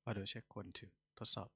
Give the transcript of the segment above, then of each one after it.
Audio check 1 2ทดสอบ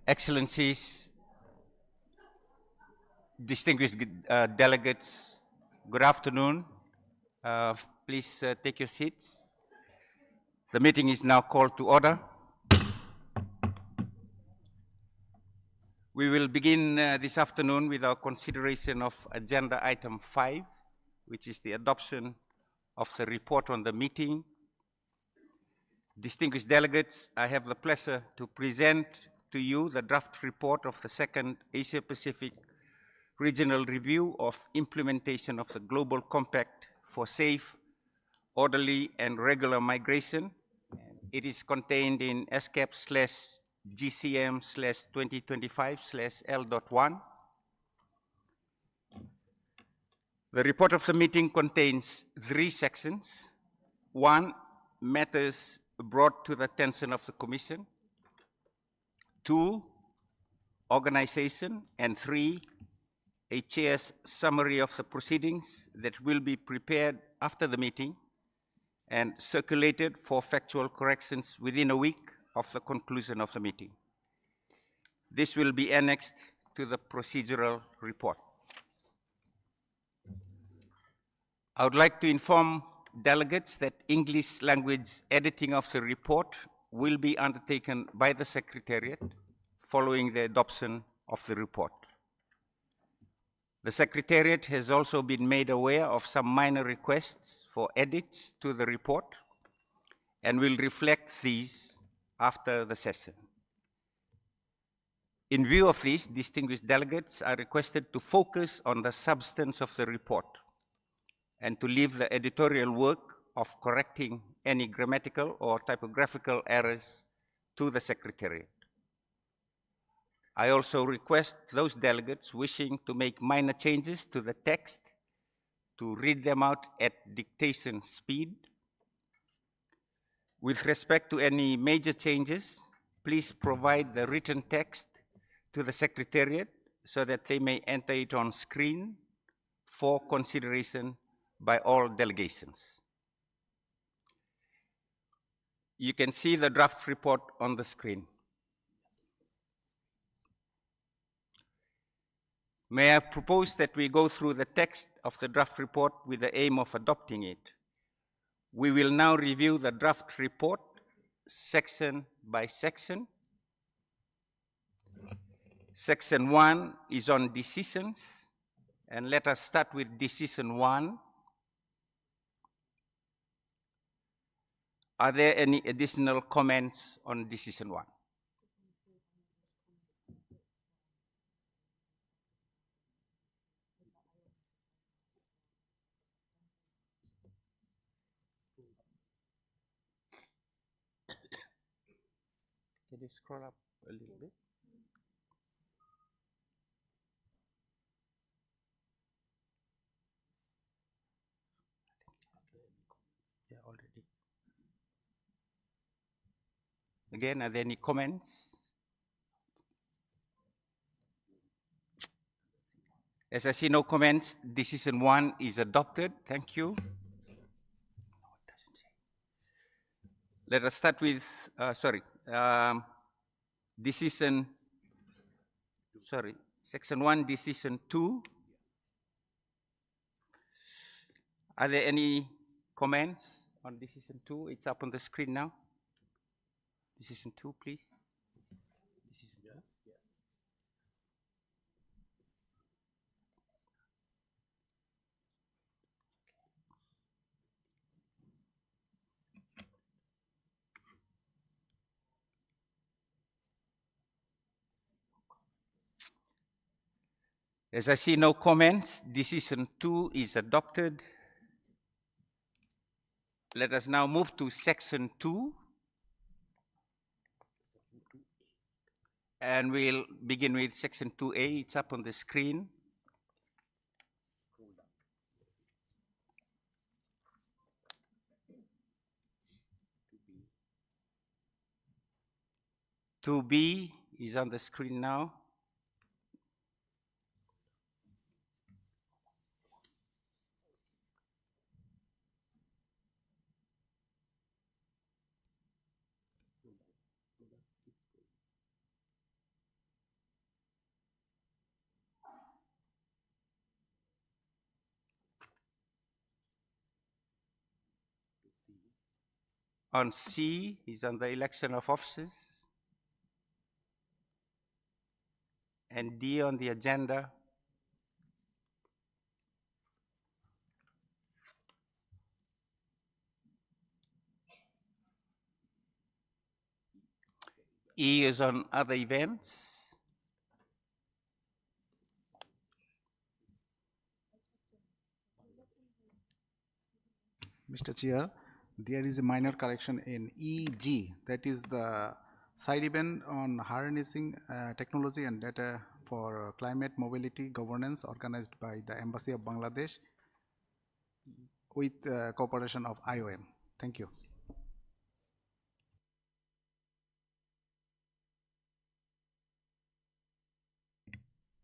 Excellencies, distinguished delegates, good afternoon. Please take your seats. The meeting is now called to order. We will begin this afternoon with our consideration of agenda item 5, which is the adoption of the report on the meeting. Distinguished delegates, I have the pleasure to present to you the draft report of the second Asia Pacific Regional Review of Implementation of the Global Compact for Safe, Orderly and Regular Migration. It is contained in ESCAP/GCM/2025/L.1. The report of the meeting contains 3 sections. 1, matters brought to the attention of the Commission. 2, organization. And 3, a chair's summary of the proceedings that will be prepared after the meeting and circulated for factual corrections within a week of the conclusion of the meeting. This will be annexed to the procedural report. I would like to inform delegates that English language editing of the report will be undertaken by the Secretariat following the adoption of the report. The Secretariat has also been made aware of some minor requests for edits to the report and will reflect these after the session. In view of this, distinguished delegates are requested to focus on the substance of the report and to leave the editorial work of correcting any grammatical or typographical errors to the Secretariat. I also request those delegates wishing to make minor changes to the text to read them out at dictation speed. With respect to any major changes, please provide the written text to the Secretariat so that they may enter it on screen for consideration by all delegations. You can see the draft report on the screen. May I propose that we go through the text of the draft report with the aim of adopting it. We will now review the draft report section by section. Section 1 is on decisions, and let us start with decision 1. Are there any additional comments on decision 1? Can you scroll up a little bit? Yeah, already. Again, are there any comments? As I see no comments, decision 1 is adopted. Thank you. Let us start with, section 1, decision 2. Are there any comments on decision 2? It's up on the screen now. Decision 2, please. Decision 2. As I see no comments, decision 2 is adopted. Let us now move to section 2. And we'll begin with section 2A. It's up on the screen. Two B is on the screen now. On C is on the election of officers. And D on the agenda E is on other events. Mr. Chair, there is a minor correction in EG, that is the side event on harnessing technology and data for climate mobility governance organized by the Embassy of Bangladesh with cooperation of IOM. Thank you.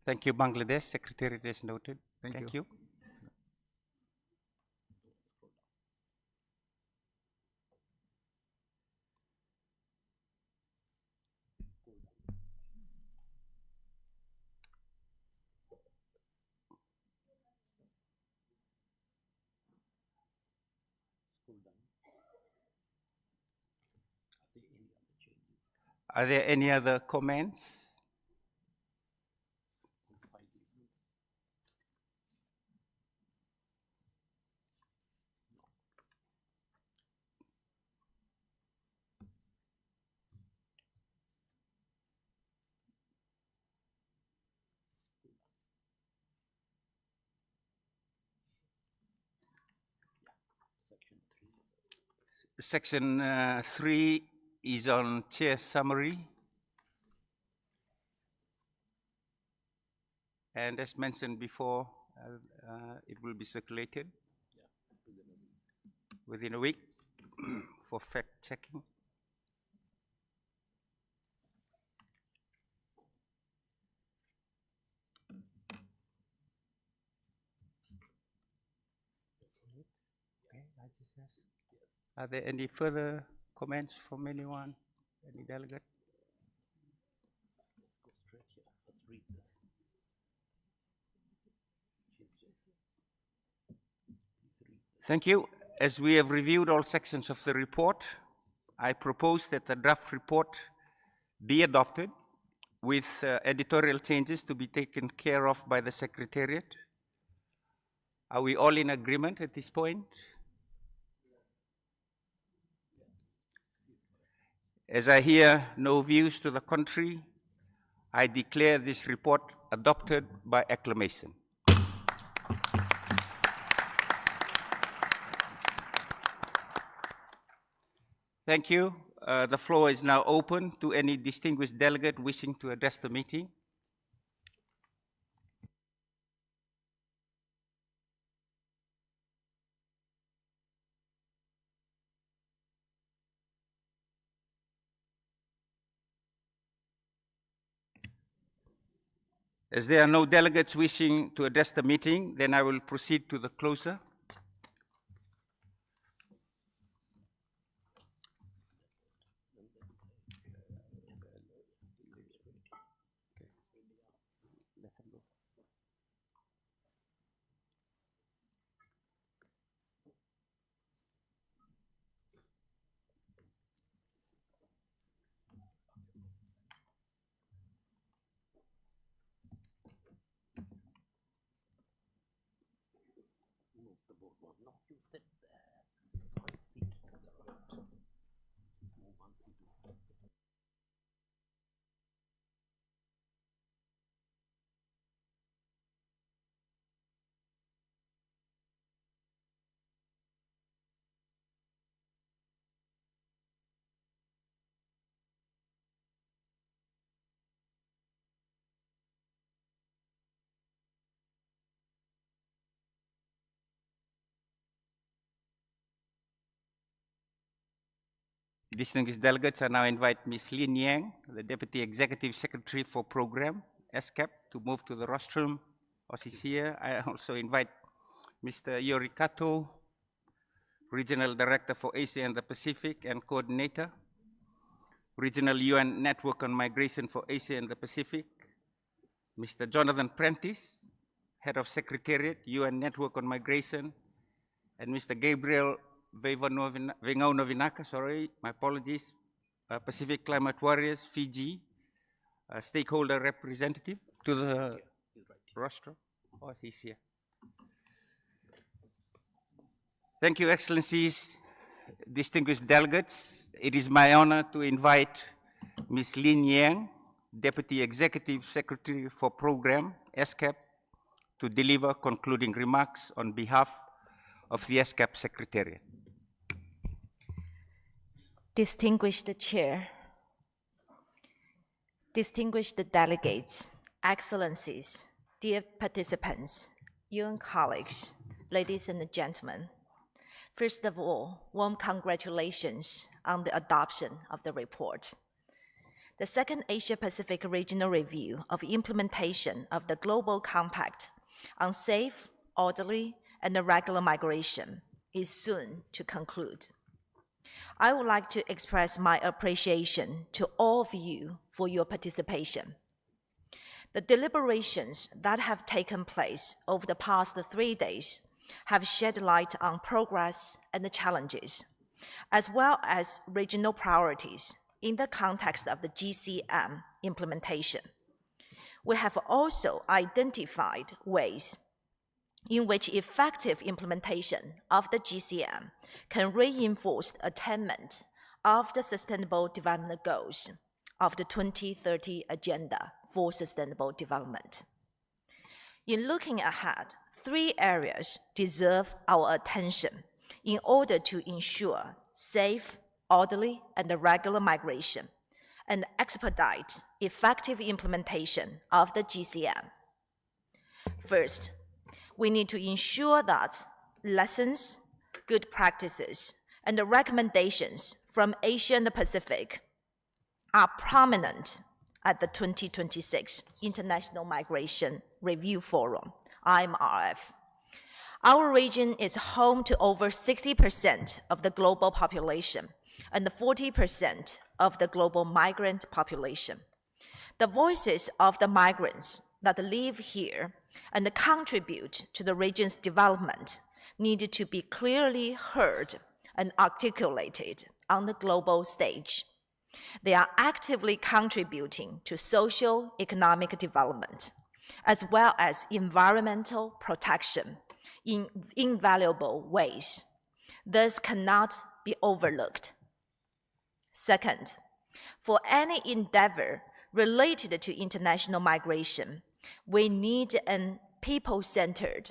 Thank you, Bangladesh. Secretariat is noted. Thank you. Are there any other comments? Section 3 is on chair summary. And as mentioned before, it will be circulated within a week for fact checking. Are there any further comments from anyone? Any delegate? Thank you. As we have reviewed all sections of the report, I propose that the draft report be adopted with editorial changes to be taken care of by the Secretariat. Are we all in agreement at this point? As I hear no views to the contrary, I declare this report adopted by acclamation. Thank you. The floor is now open to any distinguished delegate wishing to address the meeting. As there are no delegates wishing to address the meeting, then I will proceed to the closer. Distinguished delegates, I now invite Ms. Lin Yang, the Deputy Executive Secretary for Program, ESCAP, to move to the rostrum. She's here. I also invite Mr. Yorikato, Regional Director for Asia and the Pacific and Coordinator, Regional UN Network on Migration for Asia and the Pacific, Mr. Jonathan Prentice, Head of Secretariat, UN Network on Migration, and Mr. Gabriel Vengau Novinaka, sorry, my apologies. Pacific Climate Warriors, Fiji, stakeholder representative to the rostrum. Oh, he's here. Thank you, Excellencies, distinguished delegates. It is my honor to invite Ms. Lin Yang, Deputy Executive Secretary for Program, ESCAP, to deliver concluding remarks on behalf of the ESCAP Secretariat. Distinguished Chair, distinguished delegates, Excellencies, dear participants, UN colleagues, ladies and gentlemen. First of all, warm congratulations on the adoption of the report. The second Asia-Pacific Regional Review of Implementation of the Global Compact on Safe, Orderly, and Regular Migration is soon to conclude. I would like to express my appreciation to all of you for your participation. The deliberations that have taken place over the past 3 days have shed light on progress and the challenges, as well as regional priorities in the context of the GCM implementation. We have also identified ways in which effective implementation of the GCM can reinforce the attainment of the Sustainable Development Goals of the 2030 Agenda for Sustainable Development. In looking ahead, 3 areas deserve our attention in order to ensure safe, orderly, and regular migration and expedite effective implementation of the GCM. First, we need to ensure that lessons, good practices, and the recommendations from Asia and the Pacific are prominent at the 2026 International Migration Review Forum, IMRF. Our region is home to over 60% of the global population and 40% of the global migrant population. The voices of the migrants that live here and contribute to the region's development need to be clearly heard and articulated on the global stage. They are actively contributing to social economic development, as well as environmental protection in invaluable ways. This cannot be overlooked. Second, for any endeavor related to international migration, we need a people-centered,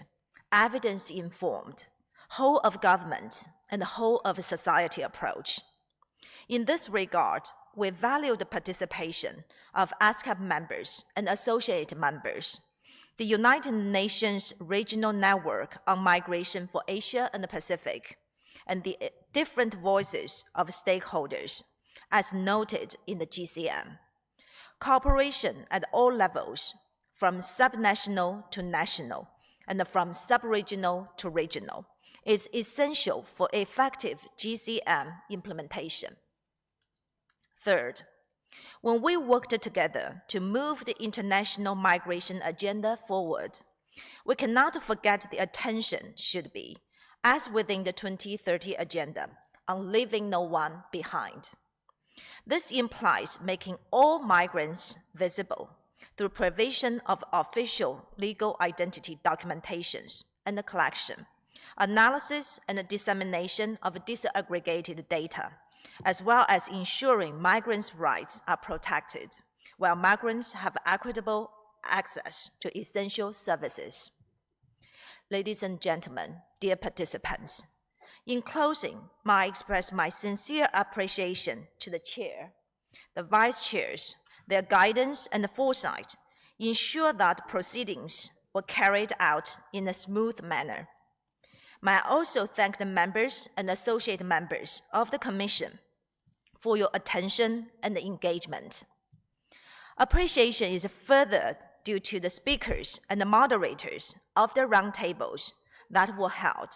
evidence-informed, whole-of-government and whole-of-society approach. In this regard, we value the participation of ESCAP members and associate members, the United Nations Regional Network on Migration for Asia and the Pacific, and the different voices of stakeholders, as noted in the GCM. Cooperation at all levels, from subnational to national, and from sub-regional to regional, is essential for effective GCM implementation. Third, when we worked together to move the international migration agenda forward, we cannot forget the attention should be, as within the 2030 agenda, on leaving no one behind. This implies making all migrants visible through provision of official legal identity documentations and the collection, analysis and dissemination of disaggregated data, as well as ensuring migrants' rights are protected, while migrants have equitable access to essential services. Ladies and gentlemen, dear participants, in closing, I express my sincere appreciation to the Chair, the Vice Chairs. Their guidance and foresight ensure that proceedings were carried out in a smooth manner. May I also thank the members and associate members of the Commission for your attention and engagement. Appreciation is further due to the speakers and the moderators of the roundtables that were held,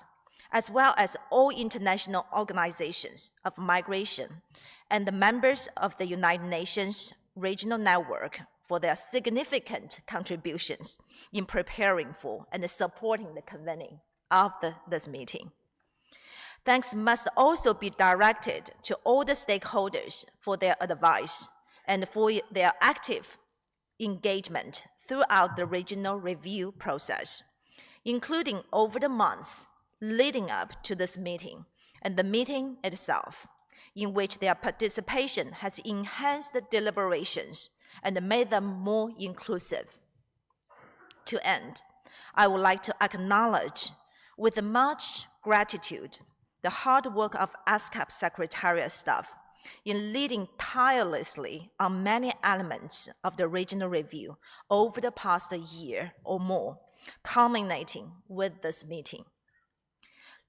as well as all international organizations of migration and the members of the United Nations Regional Network for their significant contributions in preparing for and supporting the convening of this meeting. Thanks must also be directed to all the stakeholders for their advice and for their active engagement throughout the regional review process, including over the months leading up to this meeting and the meeting itself, in which their participation has enhanced the deliberations and made them more inclusive. To end, I would like to acknowledge with much gratitude the hard work of ESCAP Secretariat staff in leading tirelessly on many elements of the regional review over the past year or more, culminating with this meeting.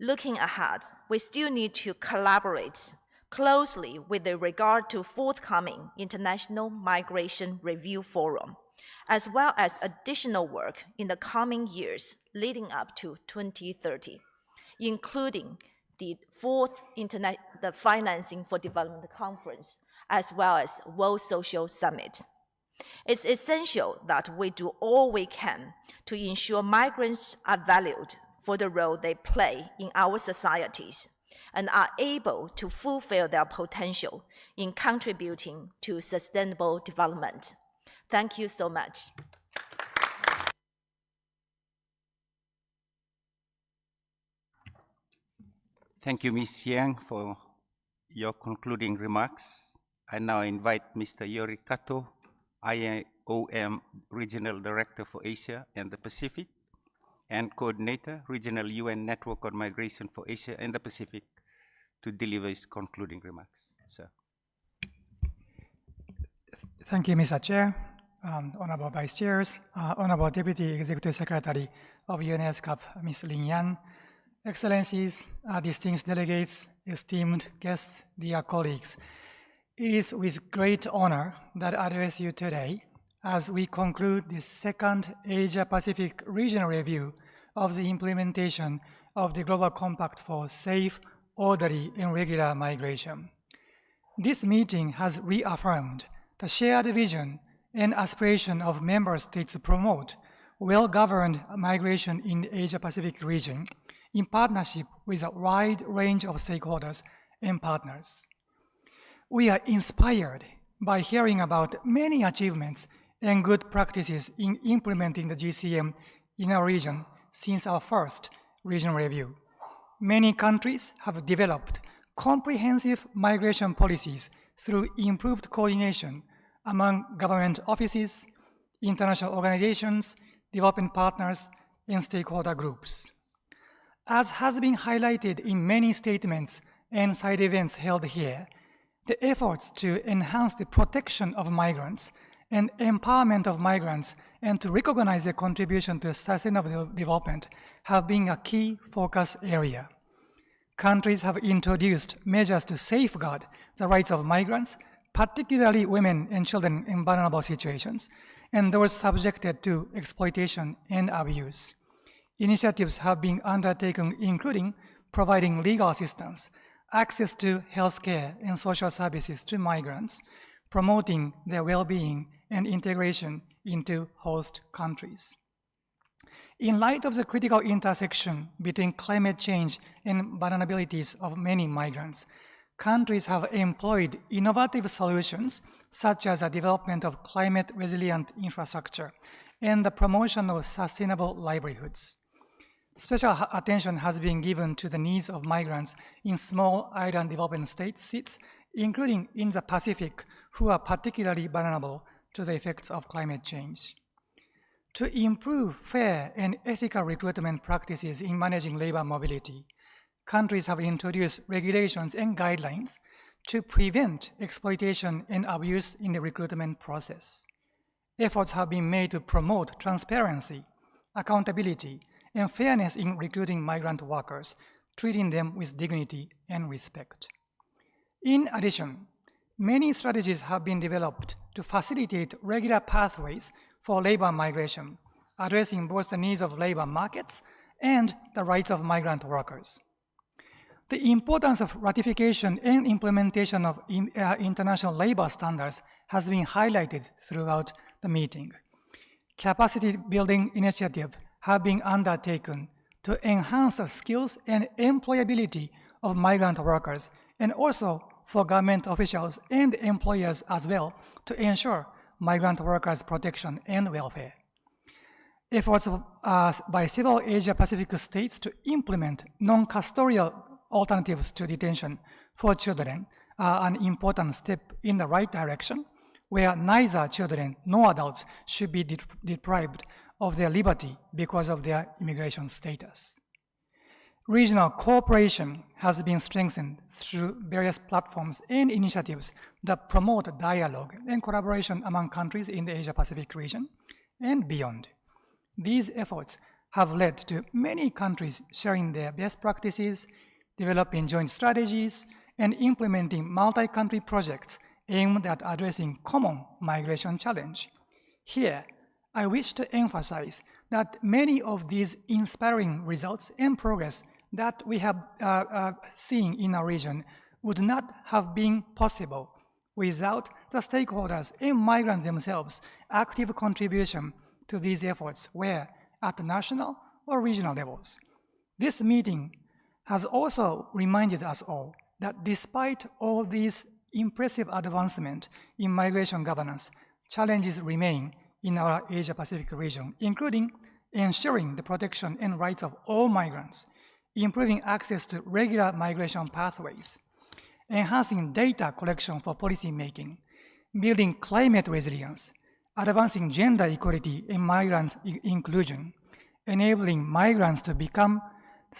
Looking ahead, we still need to collaborate closely with regard to forthcoming International Migration Review Forum, as well as additional work in the coming years leading up to 2030, including the fourth the Financing for Development Conference, as well as World Social Summit. It's essential that we do all we can to ensure migrants are valued for the role they play in our societies and are able to fulfill their potential in contributing to sustainable development. Thank you so much. Thank you, Ms. Yang, for your concluding remarks. I now invite Mr. Yori Kato, IOM Regional Director for Asia and the Pacific, and Coordinator, Regional UN Network on Migration for Asia and the Pacific, to deliver his concluding remarks. Sir. Thank you, Mr. Chair, Honorable Vice Chairs, Honorable Deputy Executive Secretary of ESCAP, Ms. Lin Yan, Excellencies, distinguished delegates, esteemed guests, dear colleagues. It is with great honor that I address you today as we conclude the second Asia-Pacific Regional Review of the implementation of the Global Compact for Safe, Orderly, and Regular Migration. This meeting has reaffirmed the shared vision and aspiration of member states to promote well-governed migration in the Asia-Pacific region in partnership with a wide range of stakeholders and partners. We are inspired by hearing about many achievements and good practices in implementing the GCM in our region since our first regional review. Many countries have developed comprehensive migration policies through improved coordination among government offices, international organizations, development partners, and stakeholder groups. As has been highlighted in many statements and side events held here, the efforts to enhance the protection of migrants and empowerment of migrants and to recognize their contribution to sustainable development have been a key focus area. Countries have introduced measures to safeguard the rights of migrants, particularly women and children in vulnerable situations, and those subjected to exploitation and abuse. Initiatives have been undertaken, including providing legal assistance, access to health care and social services to migrants, promoting their well-being and integration into host countries. In light of the critical intersection between climate change and vulnerabilities of many migrants, countries have employed innovative solutions such as the development of climate-resilient infrastructure and the promotion of sustainable livelihoods. Special attention has been given to the needs of migrants in small island development states, including in the Pacific, who are particularly vulnerable to the effects of climate change. To improve fair and ethical recruitment practices in managing labor mobility, countries have introduced regulations and guidelines to prevent exploitation and abuse in the recruitment process. Efforts have been made to promote transparency, accountability, and fairness in recruiting migrant workers, treating them with dignity and respect. In addition, many strategies have been developed to facilitate regular pathways for labor migration, addressing both the needs of labor markets and the rights of migrant workers. The importance of ratification and implementation of international labor standards has been highlighted throughout the meeting. Capacity building initiatives have been undertaken to enhance the skills and employability of migrant workers, and also for government officials and employers as well to ensure migrant workers' protection and welfare. Efforts by several Asia-Pacific states to implement non-custodial alternatives to detention for children are an important step in the right direction, where neither children nor adults should be deprived of their liberty because of their immigration status. Regional cooperation has been strengthened through various platforms and initiatives that promote dialogue and collaboration among countries in the Asia-Pacific region and beyond. These efforts have led to many countries sharing their best practices, developing joint strategies, and implementing multi-country projects aimed at addressing common migration challenge. Here, I wish to emphasize that many of these inspiring results and progress that we have seen in our region would not have been possible without the stakeholders and migrants themselves' active contribution to these efforts, where at national or regional levels. This meeting has also reminded us all that despite all these impressive advancements in migration governance, challenges remain in our Asia-Pacific region, including ensuring the protection and rights of all migrants, improving access to regular migration pathways, enhancing data collection for policy making, building climate resilience, advancing gender equality and migrant inclusion, enabling migrants to become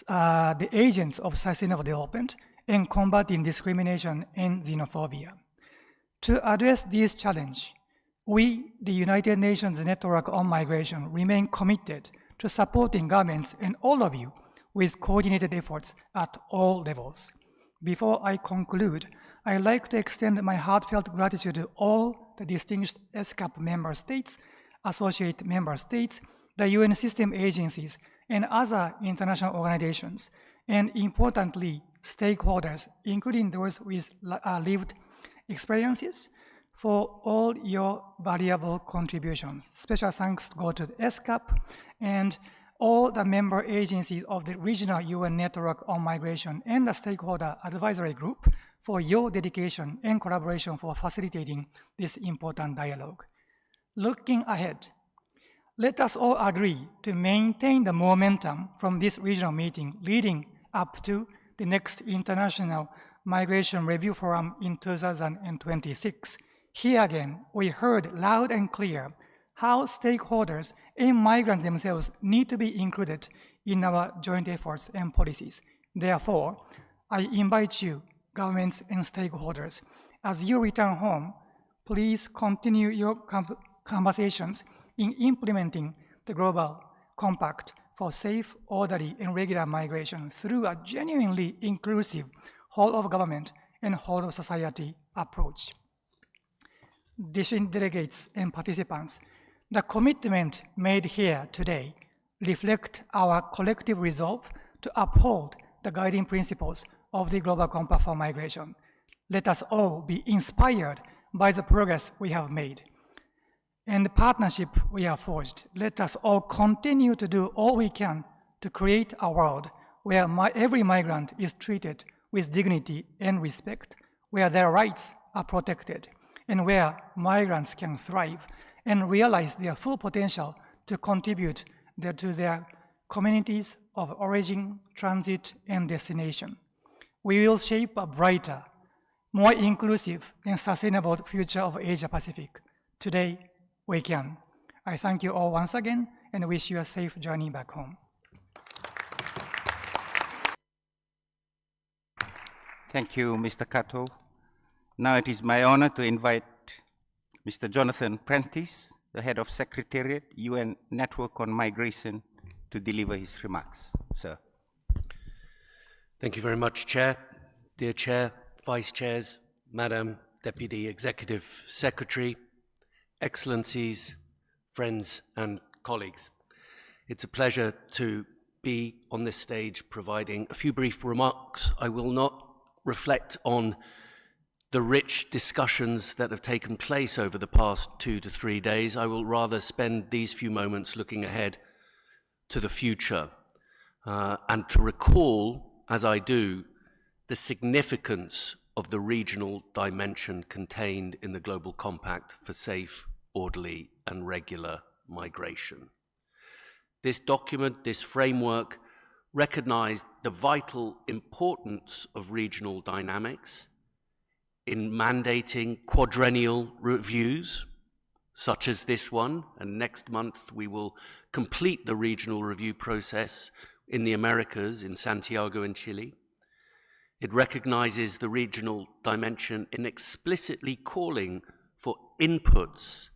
the agents of sustainable development, and combating discrimination and xenophobia. To address these challenges, we, the United Nations Network on Migration, remain committed to supporting governments and all of you with coordinated efforts at all levels. Before I conclude, I'd like to extend my heartfelt gratitude to all the distinguished ESCAP member states, associate member states, the UN system agencies, and other international organizations, and importantly, stakeholders, including those with lived experiences, for all your valuable contributions. Special thanks go to the ESCAP and all the member agencies of the Regional UN Network on Migration and the Stakeholder Advisory Group for your dedication and collaboration for facilitating this important dialogue. Looking ahead, let us all agree to maintain the momentum from this regional meeting leading up to the next International Migration Review Forum in 2026. Here again, we heard loud and clear how stakeholders and migrants themselves need to be included in our joint efforts and policies. Therefore, I invite you, governments and stakeholders, as you return home, please continue your conversations in implementing the Global Compact for safe, orderly, and regular migration through a genuinely inclusive whole of government and whole of society approach. Distinguished delegates and participants, the commitment made here today reflect our collective resolve to uphold the guiding principles of the Global Compact for Migration. Let us all be inspired by the progress we have made and the partnership we have forged. Let us all continue to do all we can to create a world where every migrant is treated with dignity and respect, where their rights are protected, and where migrants can thrive and realize their full potential to contribute to their communities of origin, transit, and destination. We will shape a brighter, more inclusive and sustainable future of Asia Pacific. Today, we can. I thank you all once again and wish you a safe journey back home. Thank you, Mr. Kato. Now it is my honor to invite Mr. Jonathan Prentice, the head of Secretariat, UN Network on Migration, to deliver his remarks. Sir. Thank you very much, Chair. Dear Chair, Vice Chairs, Madam Deputy Executive Secretary, Excellencies, friends and colleagues. It's a pleasure to be on this stage providing a few brief remarks. I will not reflect on the rich discussions that have taken place over the past 2 to 3 days. I will rather spend these few moments looking ahead to the future and to recall, as I do, the significance of the regional dimension contained in the Global Compact for safe, orderly, and regular migration. This document, this framework, recognized the vital importance of regional dynamics in mandating quadrennial reviews, such as this one, and next month we will complete the regional review process in the Americas, in Santiago in Chile. It recognizes the regional dimension in explicitly calling for inputs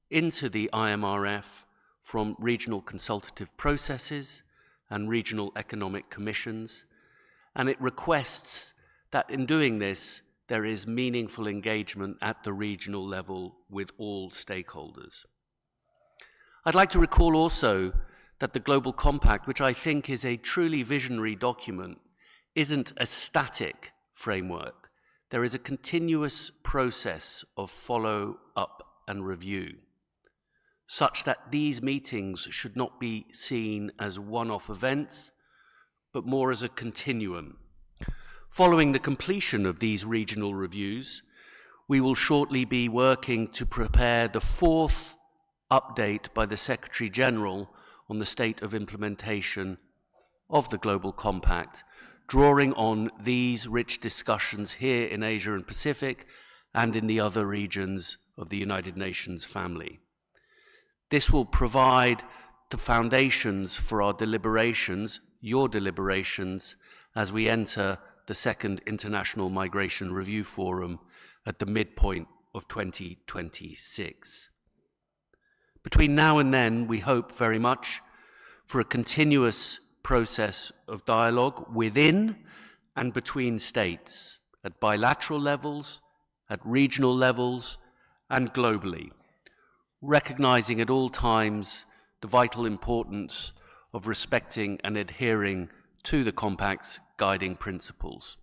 into the IMRF from regional consultative processes and regional economic commissions, and it requests that in doing this, there is meaningful engagement at the regional level with all stakeholders. I'd like to recall also that the Global Compact, which I think is a truly visionary document, isn't a static framework. There is a continuous process of follow-up and review, such that these meetings should not be seen as one-off events, but more as a continuum. Following the completion of these regional reviews, we will shortly be working to prepare the 4th update by the Secretary General on the state of implementation of the Global Compact, drawing on these rich discussions here in Asia and Pacific and in the other regions of the United Nations family. This will provide the foundations for our deliberations, your deliberations, as we enter the 2nd International Migration Review Forum at the midpoint of 2026. Between now and then, we hope very much for a continuous process of dialogue within and between states, at bilateral levels, at regional levels, and globally, recognizing at all times the vital importance of respecting and adhering to the Compact's guiding principles.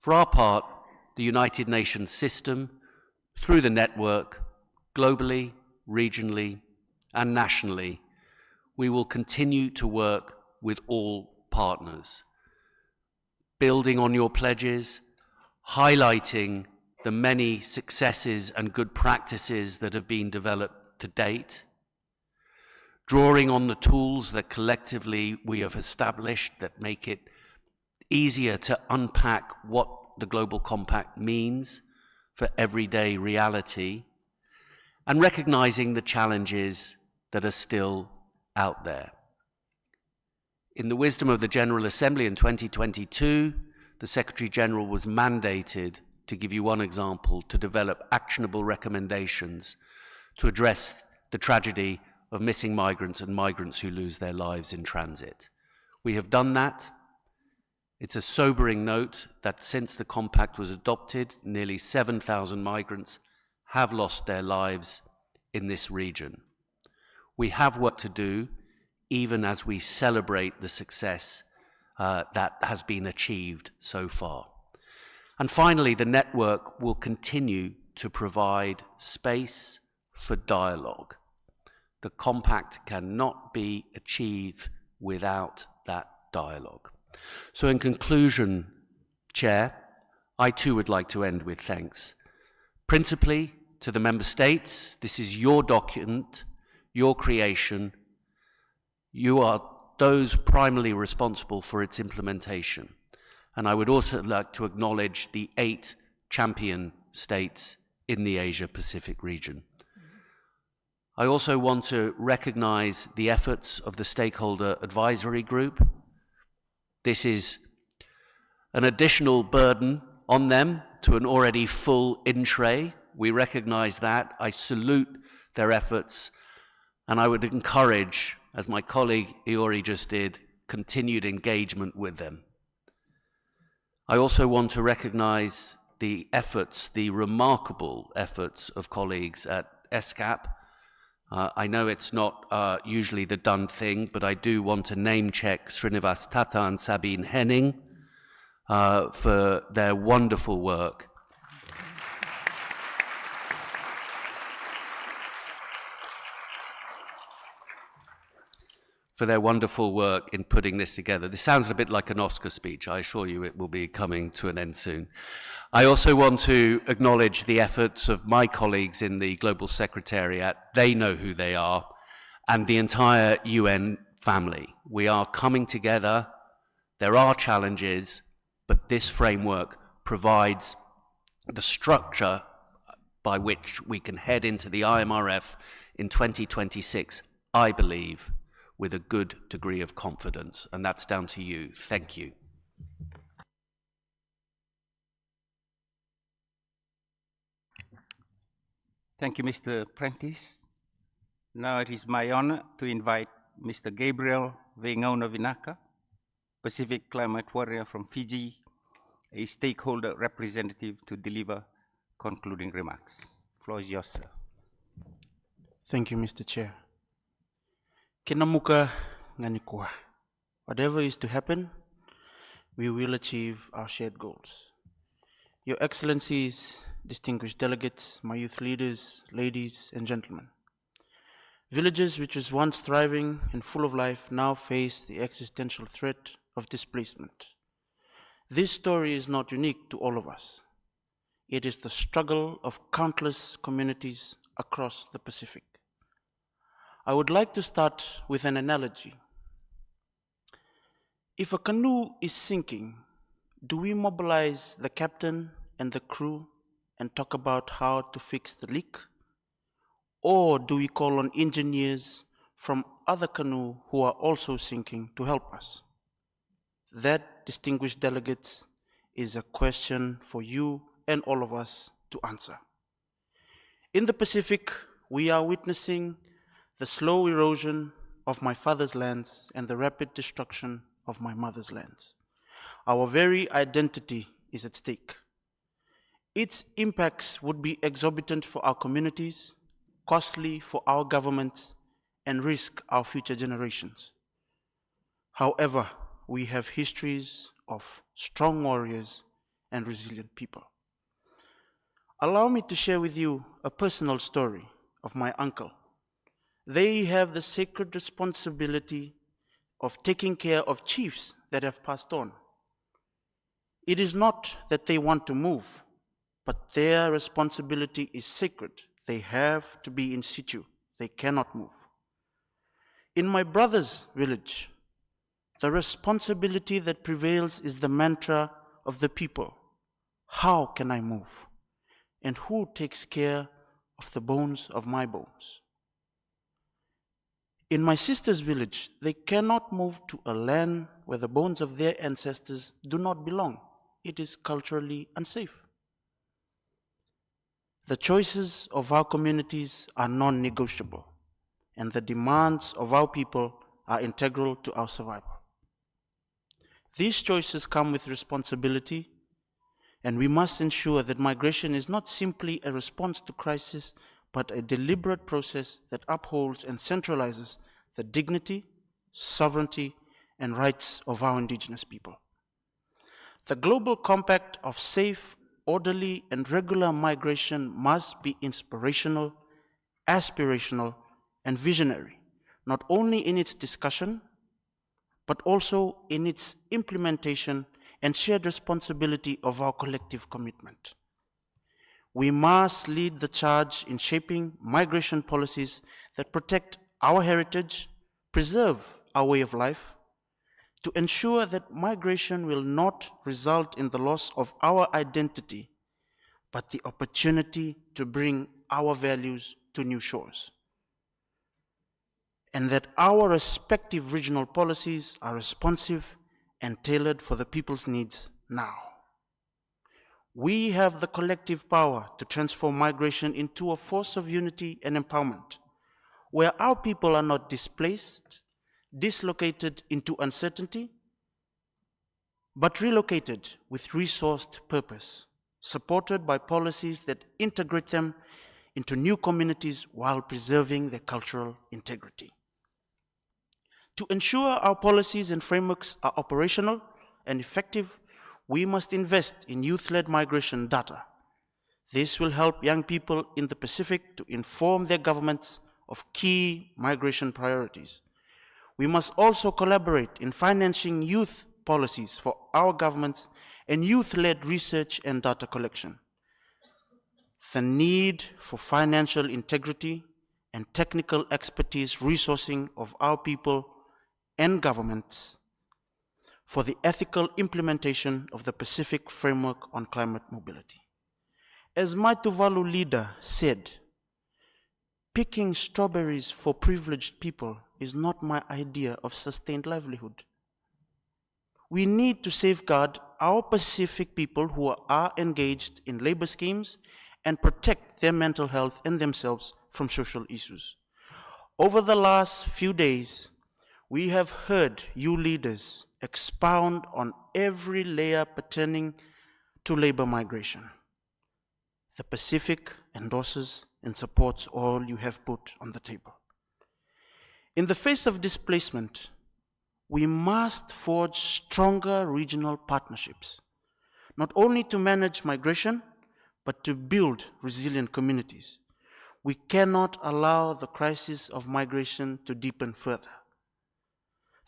For our part, the United Nations system, through the network, globally, regionally, and nationally, we will continue to work with all partners, building on your pledges, highlighting the many successes and good practices that have been developed to date, drawing on the tools that collectively we have established that make it easier to unpack what the Global Compact means for everyday reality, and recognizing the challenges that are still out there. In the wisdom of the General Assembly in 2022, the Secretary General was mandated, to give you one example, to develop actionable recommendations to address the tragedy of missing migrants and migrants who lose their lives in transit. We have done that. It's a sobering note that since the Compact was adopted, nearly 7,000 migrants have lost their lives in this region. We have work to do, even as we celebrate the success that has been achieved so far. And finally, the network will continue to provide space for dialogue. The Compact cannot be achieved without that dialogue. So in conclusion, Chair, I too would like to end with thanks. Principally to the Member States. This is your document, your creation. You are those primarily responsible for its implementation. And I would also like to acknowledge the 8 champion states in the Asia-Pacific region. I also want to recognize the efforts of the Stakeholder Advisory Group. This is an additional burden on them to an already full in-tray. We recognize that. I salute their efforts, and I would encourage, as my colleague Iori just did, continued engagement with them. I also want to recognize the efforts, the remarkable efforts of colleagues at ESCAP. I know it's not usually the done thing, but I do want to name check Srinivas Tata and Sabine Henning for their wonderful work. for their wonderful work in putting this together. This sounds a bit like an Oscar speech. I assure you it will be coming to an end soon. I also want to acknowledge the efforts of my colleagues in the Global Secretariat. They know who they are, and the entire UN family. We are coming together. There are challenges, but this framework provides the structure by which we can head into the IMRF in 2026, I believe, with a good degree of confidence. And that's down to you. Thank you. Thank you, Mr. Prentice. Now it is my honor to invite Mr. Gabriel Vinaka, Pacific Climate Warrior from Fiji, a stakeholder representative, to deliver concluding remarks. Floor is yours, sir. Thank you, Mr. Chair. Kinamuka nganikua. Whatever is to happen, we will achieve our shared goals. Your Excellencies, distinguished delegates, my youth leaders, ladies and gentlemen. Villages which was once thriving and full of life now face the existential threat of displacement. This story is not unique to all of us. It is the struggle of countless communities across the Pacific. I would like to start with an analogy. If a canoe is sinking, do we mobilize the captain and the crew and talk about how to fix the leak? Or do we call on engineers from other canoe who are also sinking to help us? That, distinguished delegates, is a question for you and all of us to answer. In the Pacific, we are witnessing the slow erosion of my father's lands and the rapid destruction of my mother's lands. Our very identity is at stake. Its impacts would be exorbitant for our communities, costly for our governments, and risk our future generations. However, we have histories of strong warriors and resilient people. Allow me to share with you a personal story of my uncle. They have the sacred responsibility of taking care of chiefs that have passed on. It is not that they want to move, but their responsibility is sacred. They have to be in situ. They cannot move. In my brother's village, the responsibility that prevails is the mantra of the people. How can I move? And who takes care of the bones of my bones? In my sister's village, they cannot move to a land where the bones of their ancestors do not belong. It is culturally unsafe. The choices of our communities are non-negotiable, and the demands of our people are integral to our survival. These choices come with responsibility, and we must ensure that migration is not simply a response to crisis, but a deliberate process that upholds and centralizes the dignity, sovereignty, and rights of our indigenous people. The global compact of safe, orderly, and regular migration must be inspirational, aspirational, and visionary, not only in its discussion, but also in its implementation and shared responsibility of our collective commitment. We must lead the charge in shaping migration policies that protect our heritage, preserve our way of life, to ensure that migration will not result in the loss of our identity, but the opportunity to bring our values to new shores. And that our respective regional policies are responsive and tailored for the people's needs now. We have the collective power to transform migration into a force of unity and empowerment, where our people are not displaced, dislocated into uncertainty, but relocated with resourced purpose, supported by policies that integrate them into new communities while preserving their cultural integrity. To ensure our policies and frameworks are operational and effective, we must invest in youth-led migration data. This will help young people in the Pacific to inform their governments of key migration priorities. We must also collaborate in financing youth policies for our governments and youth-led research and data collection. The need for financial integrity and technical expertise resourcing of our people and governments for the ethical implementation of the Pacific Framework on Climate Mobility. As my Tuvalu leader said, picking strawberries for privileged people is not my idea of sustained livelihood. We need to safeguard our Pacific people who are engaged in labor schemes and protect their mental health and themselves from social issues. Over the last few days, we have heard you leaders expound on every layer pertaining to labor migration. The Pacific endorses and supports all you have put on the table. In the face of displacement, we must forge stronger regional partnerships, not only to manage migration, but to build resilient communities. We cannot allow the crisis of migration to deepen further.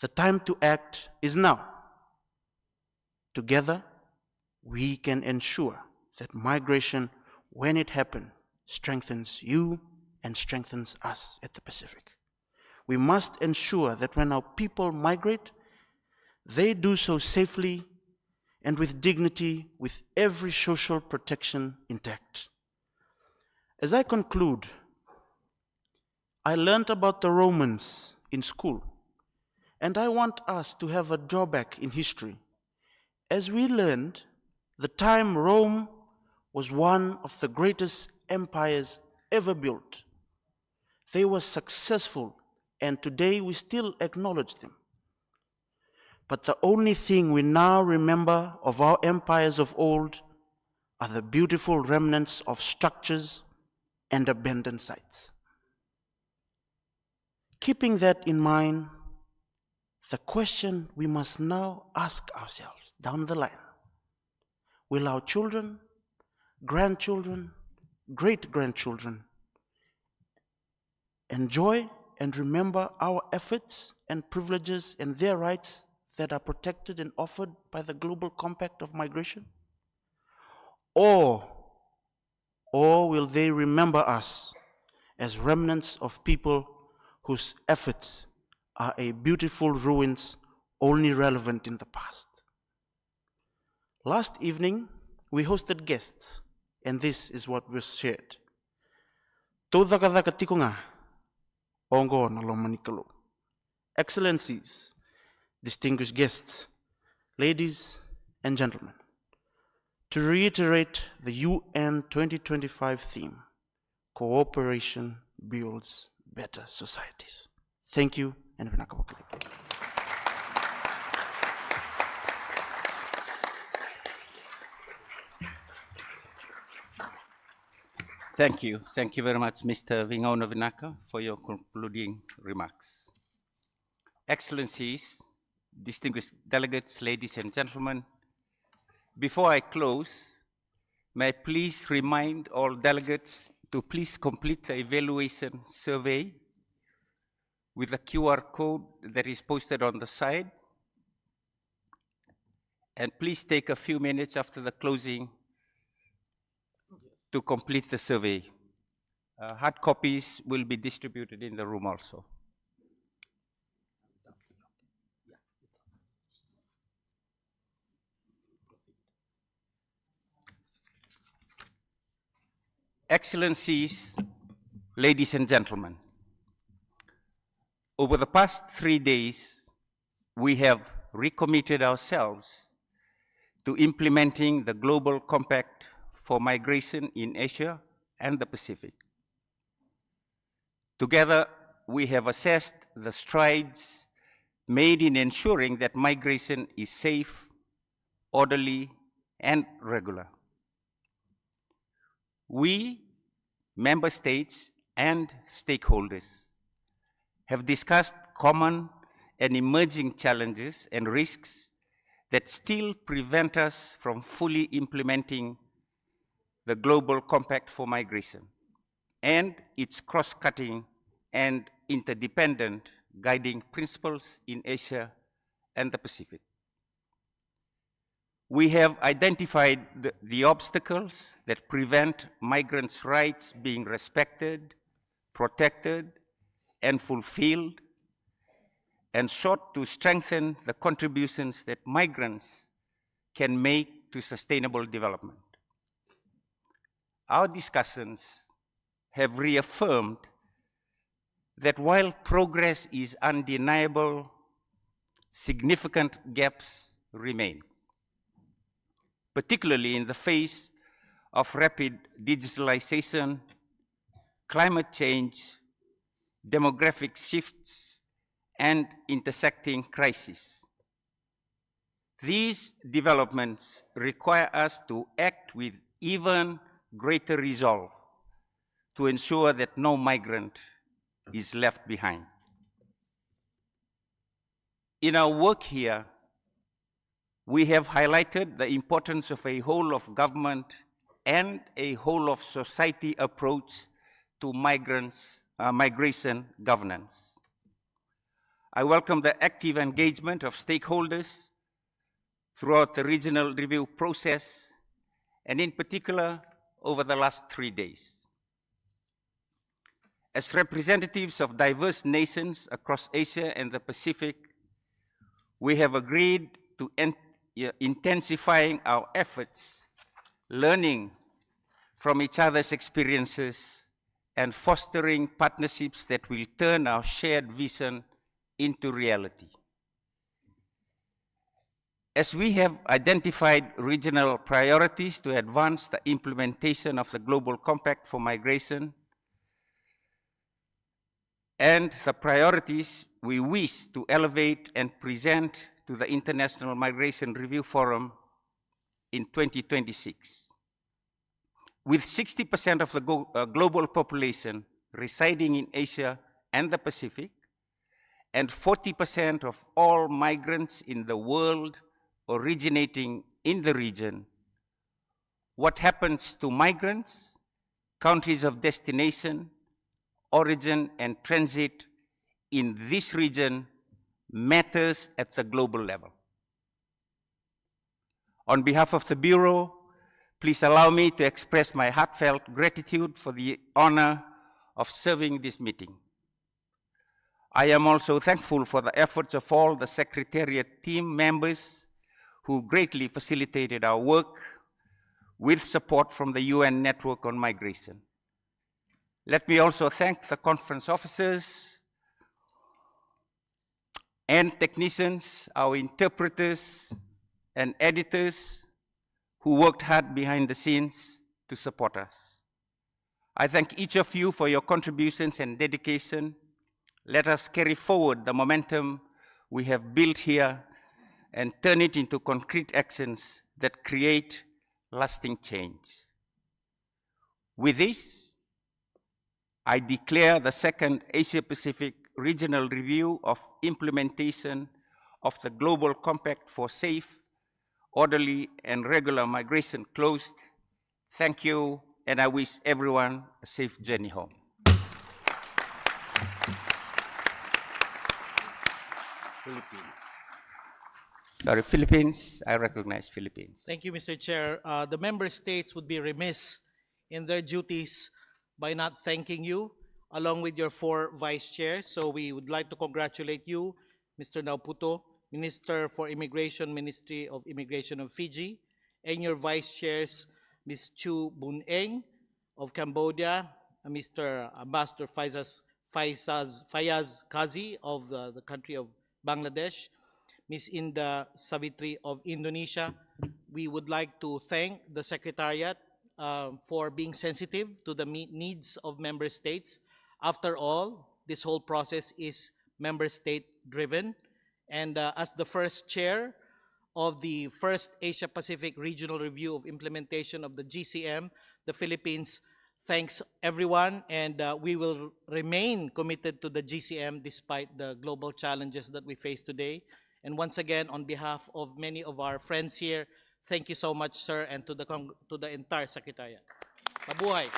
The time to act is now. Together, we can ensure that migration, when it happens, strengthens you and strengthens us at the Pacific. We must ensure that when our people migrate, they do so safely and with dignity, with every social protection intact. As I conclude, I learned about the Romans in school, and I want us to have a drawback in history. As we learned, the time Rome was one of the greatest empires ever built. They were successful, and today we still acknowledge them. But the only thing we now remember of our empires of old are the beautiful remnants of structures and abandoned sites. Keeping that in mind, the question we must now ask ourselves down the line: will our children, grandchildren, great-grandchildren enjoy and remember our efforts and privileges and their rights that are protected and offered by the Global Compact of Migration? Or will they remember us as remnants of people whose efforts are a beautiful ruins only relevant in the past? Last evening, we hosted guests, and this is what was shared. Excellencies, distinguished guests, ladies and gentlemen, to reiterate the UN 2025 theme, cooperation builds better societies. Thank you, and Thank you. Thank you very much, Mr. Vingaona Vinaka, for your concluding remarks. Excellencies, distinguished delegates, ladies and gentlemen, before I close, may I please remind all delegates to please complete the evaluation survey with the QR code that is posted on the side. And please take a few minutes after the closing to complete the survey. Hard copies will be distributed in the room also. Excellencies, ladies and gentlemen, over the past 3 days, we have recommitted ourselves to implementing the Global Compact for Migration in Asia and the Pacific. Together, we have assessed the strides made in ensuring that migration is safe, orderly, and regular. We, member states and stakeholders, have discussed common and emerging challenges and risks that still prevent us from fully implementing the Global Compact for Migration and its cross-cutting and interdependent guiding principles in Asia and the Pacific. We have identified the obstacles that prevent migrants' rights being respected, protected, and fulfilled, and sought to strengthen the contributions that migrants can make to sustainable development. Our discussions have reaffirmed that while progress is undeniable, significant gaps remain, particularly in the face of rapid digitalization, climate change, demographic shifts, and intersecting crises. These developments require us to act with even greater resolve to ensure that no migrant is left behind. In our work here, we have highlighted the importance of a whole of government and a whole of society approach to migration governance. I welcome the active engagement of stakeholders throughout the regional review process, and in particular over the last 3 days. As representatives of diverse nations across Asia and the Pacific, we have agreed to intensifying our efforts, learning from each other's experiences, and fostering partnerships that will turn our shared vision into reality. As we have identified regional priorities to advance the implementation of the Global Compact for Migration, and the priorities we wish to elevate and present to the International Migration Review Forum in 2026. With 60% of the global population residing in Asia and the Pacific, and 40% of all migrants in the world originating in the region, what happens to migrants, countries of destination, origin, and transit in this region matters at the global level. On behalf of the Bureau, please allow me to express my heartfelt gratitude for the honor of serving this meeting. I am also thankful for the efforts of all the Secretariat team members who greatly facilitated our work with support from the UN Network on Migration. Let me also thank the conference officers and technicians, our interpreters and editors who worked hard behind the scenes to support us. I thank each of you for your contributions and dedication. Let us carry forward the momentum we have built here and turn it into concrete actions that create lasting change. With this, I declare the second Asia-Pacific Regional Review of Implementation of the Global Compact for Safe, Orderly, and Regular Migration closed. Thank you, and I wish everyone a safe journey home. Philippines, I recognize Philippines. Thank you, Mr. Chair. The member states would be remiss in their duties by not thanking you, along with your 4 vice chairs. So we would like to congratulate you, Mr. Nauputo, Minister for Immigration, Ministry of Immigration of Fiji, and your vice chairs, Ms. Chu Bun-eng of Cambodia, Mr. Ambassador Fayaz Kazi of the country of Bangladesh, Ms. Inda Savitri of Indonesia. We would like to thank the Secretariat for being sensitive to the needs of member states. After all, this whole process is member state driven. And as the first chair of the first Asia Pacific Regional Review of Implementation of the GCM, the Philippines thanks everyone, and we will remain committed to the GCM despite the global challenges that we face today. And once again, on behalf of many of our friends here, thank you so much, sir, and to the entire Secretariat. Mabuhay!